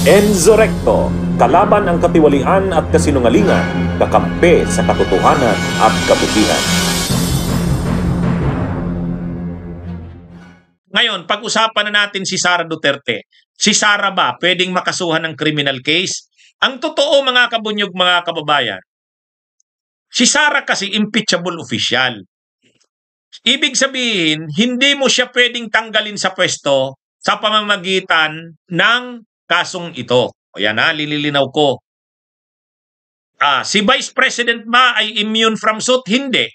Enzo Recto, kalaban ang katiwalian at kasinungalingan, kakampi sa katotohanan at kabutihan. Ngayon, pag-usapan na natin si Sara Duterte. Si Sara ba pwedeng makasuhan ng criminal case? Ang totoo mga kabunyog, mga kababayan, si Sara kasi impeachable official. Ibig sabihin, hindi mo siya pwedeng tanggalin sa pwesto sa pamamagitan ng kasong ito. O yan ha, lililinaw ko. Si Vice President ba ay immune from suit? Hindi.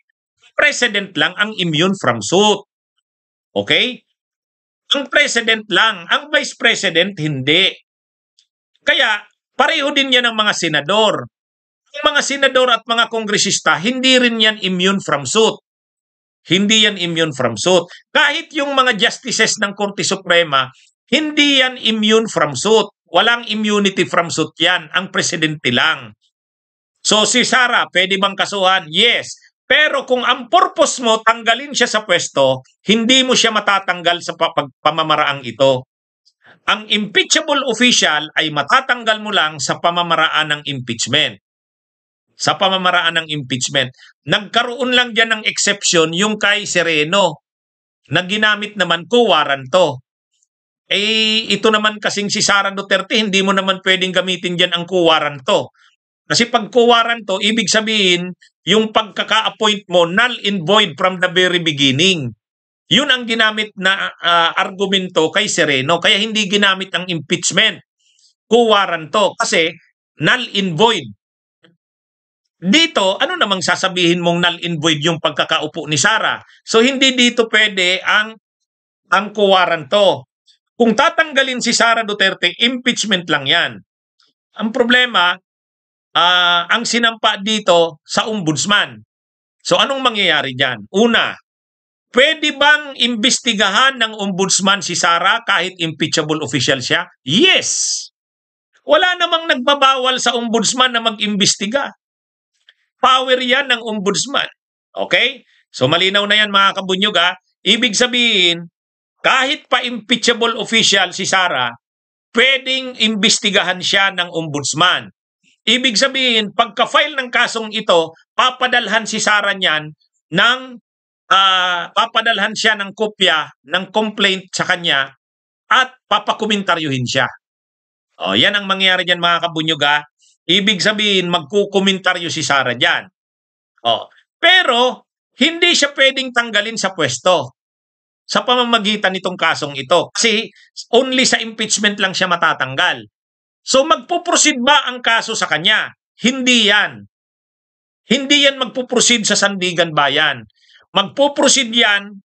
President lang ang immune from suit. Okay? Ang President lang. Ang Vice President, hindi. Kaya, pareho din yan ang mga senador. Ang mga senador at mga kongresista, hindi rin yan immune from suit. Hindi yan immune from suit. Kahit yung mga justices ng Korte Suprema, hindi yan immune from suit. Walang immunity from suit yan. Ang presidente lang. So si Sara, pwede bang kasuhan? Yes. Pero kung ang purpose mo, tanggalin siya sa pwesto, hindi mo siya matatanggal sa pamamaraang ito. Ang impeachable official ay matatanggal mo lang sa pamamaraan ng impeachment. Sa pamamaraan ng impeachment. Nagkaroon lang dyan ng exception yung kay Sereno na ginamit naman ko waranto. Ito naman kasing si Sara Duterte, hindi mo naman pwedeng gamitin dyan ang kuwaranto. Kasi pag kuwaranto, ibig sabihin, yung pagkaka-appoint mo, null and void from the very beginning. Yun ang ginamit na argumento kay Sereno. Kaya hindi ginamit ang impeachment. Kuwaranto. Kasi null and void. Dito, ano namang sasabihin mong null and void yung pagkakaupo ni Sara? So, hindi dito pwede ang kuwaranto. Kung tatanggalin si Sara Duterte, impeachment lang yan. Ang problema, ang sinampa dito sa ombudsman. So anong mangyayari dyan? Una, pwede bang imbestigahan ng ombudsman si Sara kahit impeachable official siya? Yes! Wala namang nagbabawal sa ombudsman na mag-imbestiga. Power yan ng ombudsman. Okay? So malinaw na yan mga kabunyog ha. Ibig sabihin, kahit pa impeachable official si Sara, pwedeng imbestigahan siya ng ombudsman. Ibig sabihin, pagka-file ng kasong ito, papadalhan si Sara niyan ng papadalhan siya ng kopya ng complaint sa kanya at papakomentaryohin siya. O, yan ang mangyayari diyan mga kabunyog ha. Ibig sabihin, magkukomentaryo si Sara diyan. O, pero hindi siya pwedeng tanggalin sa pwesto sa pamamagitan nitong kasong ito. Kasi only sa impeachment lang siya matatanggal. So magpuproceed ba ang kaso sa kanya? Hindi yan. Hindi yan magpuproceed sa Sandigan Bayan. Magpuproceed yan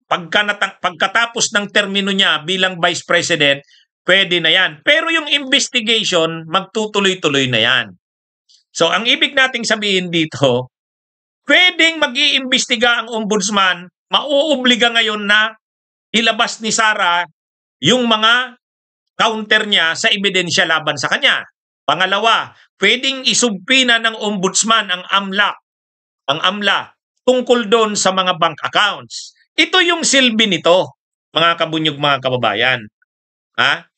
pagkatapos ng termino niya bilang Vice President, pwede na yan. Pero yung investigation, magtutuloy-tuloy na yan. So ang ibig nating sabihin dito, pwedeng mag-iimbestiga ang ombudsman, mauobliga ngayon na ilabas ni Sara yung mga counter niya sa ebidensya laban sa kanya. Pangalawa, pwedeng isubpina ng ombudsman ang AMLA tungkol doon sa mga bank accounts. Ito yung silbi nito, mga kabunyog, mga kababayan. Ha?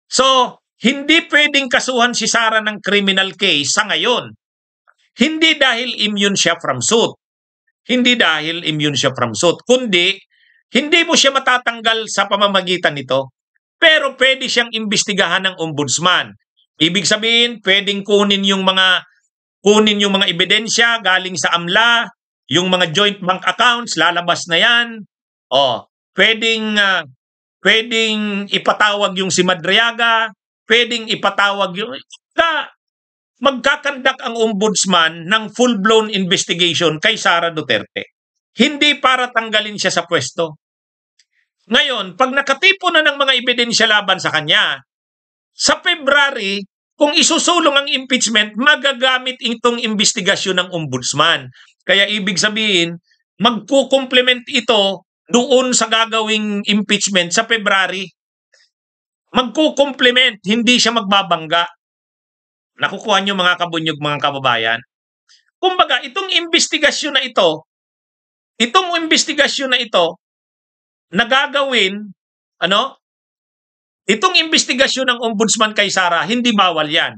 So, hindi pwedeng kasuhan si Sara ng criminal case sa ngayon. Hindi dahil immune siya from suit. Hindi dahil immune siya from suit. Kundi, hindi mo siya matatanggal sa pamamagitan nito. Pero pwede siyang imbestigahan ng ombudsman. Ibig sabihin, pwedeng kunin yung mga ebidensya galing sa AMLA, yung mga joint bank accounts, lalabas na yan. Pwedeng ipatawag yung si Madriaga, pwedeng ipatawag yung magkakandak ang ombudsman ng full-blown investigation kay Sara Duterte. Hindi para tanggalin siya sa pwesto. Ngayon, pag nakatipo na ng mga ebidensya laban sa kanya, sa February, kung isusulong ang impeachment, magagamit itong investigasyon ng ombudsman. Kaya ibig sabihin, magkukomplement ito doon sa gagawing impeachment sa February. Magkukomplement, hindi siya magbabangga. Nakukuha niyo mga kabunyog, mga kababayan. Kumbaga, itong investigasyon na ito, nagagawin, Itong investigasyon ng ombudsman kay Sara, hindi bawal yan.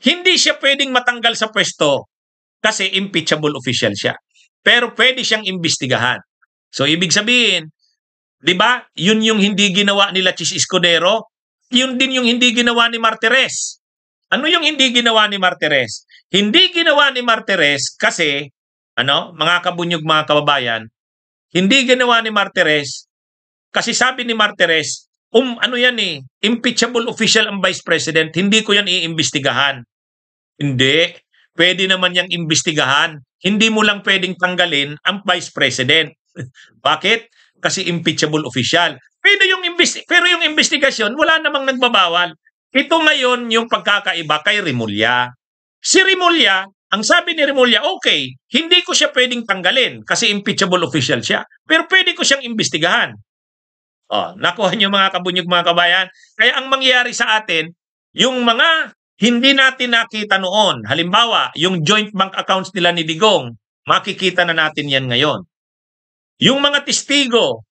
Hindi siya pwedeng matanggal sa pwesto kasi impeachable official siya. Pero pwede siyang imbestigahan. So, ibig sabihin, di ba, yun yung hindi ginawa nila Chis Escudero, yun din yung hindi ginawa ni Martires. Ano yung hindi ginawa ni Martires? Hindi ginawa ni Martires kasi, mga kabunyog, mga kababayan, hindi ginawa ni Martires kasi sabi ni Martires, impeachable official ang Vice President, hindi ko yan iimbestigahan. Hindi. Pwede naman yang imbestigahan. Hindi mo lang pwedeng tanggalin ang Vice President. Bakit? Kasi impeachable official. Pero yung investigasyon, wala namang nagbabawal. Ito ngayon yung pagkakaiba kay Remulla. Si Remulla, ang sabi ni Remulla, okay, hindi ko siya pwedeng tanggalin kasi impeachable official siya. Pero pwede ko siyang imbestigahan. Nakuha niyo mga kabunyog, mga kabayan. Kaya ang mangyayari sa atin, yung mga hindi natin nakita noon, halimbawa, yung joint bank accounts nila ni Digong, makikita na natin yan ngayon. Yung mga testigo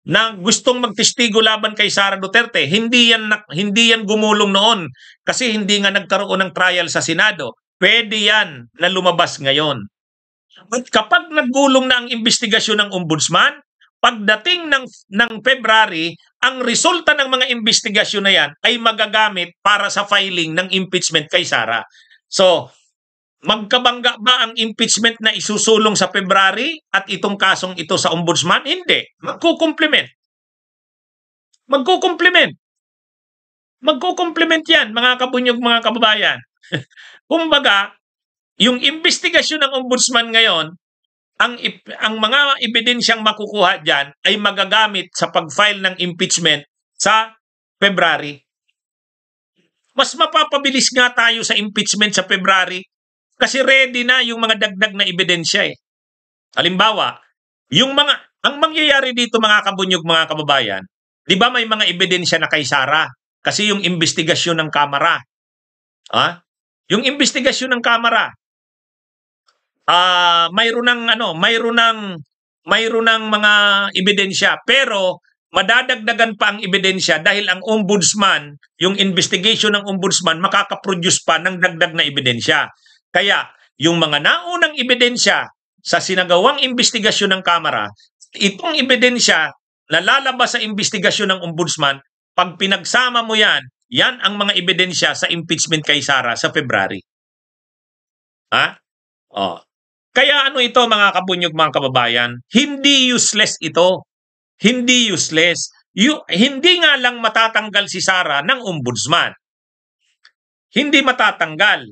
na gustong magtestigo laban kay Sara Duterte, hindi yan gumulong noon kasi hindi nga nagkaroon ng trial sa Senado. Pwede yan na lumabas ngayon. At kapag naggulong na ang investigasyon ng ombudsman, pagdating ng February, ang resulta ng mga investigasyon na yan ay magagamit para sa filing ng impeachment kay Sara. So, magkabangga ba ang impeachment na isusulong sa February at itong kasong ito sa ombudsman? Hindi. Magkukumplement. Magkukumplement yan, mga kabunyog, mga kababayan. Kumbaga, yung investigasyon ng ombudsman ngayon, ang mga ebidensyang makukuha dyan ay magagamit sa pag-file ng impeachment sa February. Mas mapapabilis nga tayo sa impeachment sa February kasi ready na yung mga dagdag na ebidensya eh. Halimbawa, ang mangyayari dito, mga kabunyog, mga kababayan, di ba may mga ebidensya na kay Sara? Kasi yung investigasyon ng Kamara. Yung investigasyon ng Kamara, mayroon ng mga ebidensya, pero madadagdagan pa ang ebidensya dahil ang ombudsman, yung investigation ng ombudsman, makakaproduce pa ng dagdag na ebidensya. Kaya, yung mga naunang ebidensya sa sinagawang investigasyon ng Kamara, itong ebidensya na lalabas sa investigasyon ng ombudsman, pag pinagsama mo yan ang mga ebidensya sa impeachment kay Sara sa February. Kaya ito, mga kabunyog, mga kababayan, hindi useless ito. Hindi useless. Hindi nga lang matatanggal si Sara ng ombudsman. Hindi matatanggal.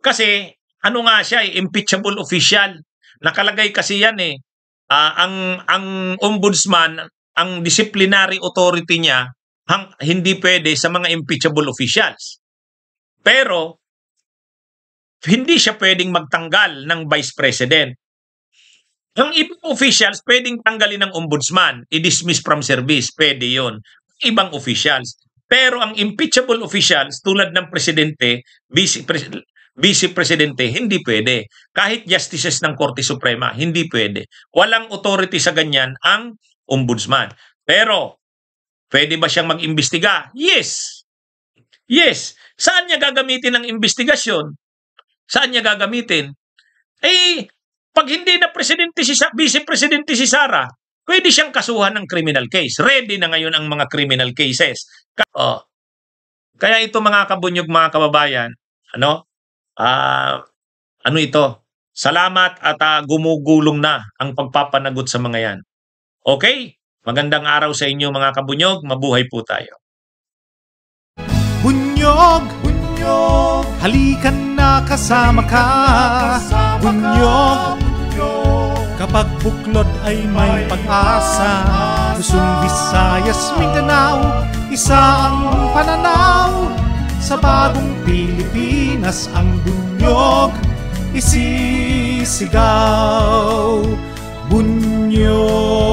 Kasi nga siya, impeachable official. Nakalagay kasi yan eh. Ang ombudsman, ang disciplinary authority niya, hindi pwede sa mga impeachable officials. Pero, hindi siya pwedeng magtanggal ng Vice President. Ang ibang officials pwedeng tanggalin ng ombudsman, i-dismiss from service, pwede yun. Ibang officials. Pero ang impeachable officials, tulad ng Presidente, Vice Presidente, hindi pwede. Kahit justices ng Korte Suprema, hindi pwede. Walang authority sa ganyan ang ombudsman. Pero, pwede ba siyang mag-imbestiga? Yes. Yes. Saan niya gagamitin ang investigasyon? Saan niya gagamitin? Pag hindi na Vice Presidente si Sara, pwede siyang kasuhan ng criminal case. Ready na ngayon ang mga criminal cases. Kaya ito, mga kabunyog, mga kababayan, ito? Salamat at gumugulong na ang pagpapanagot sa mga yan. Okay? Magandang araw sa inyo, mga kabunyog. Mabuhay po tayo. Bunyog, bunyog, halikan na kasama ka. Bunyog, kapag buklod ay may pag-asa. Luzon, Visayas, Mindanao, isa ang pananaw. Sa bagong Pilipinas ang bunyog isisigaw. Bunyog.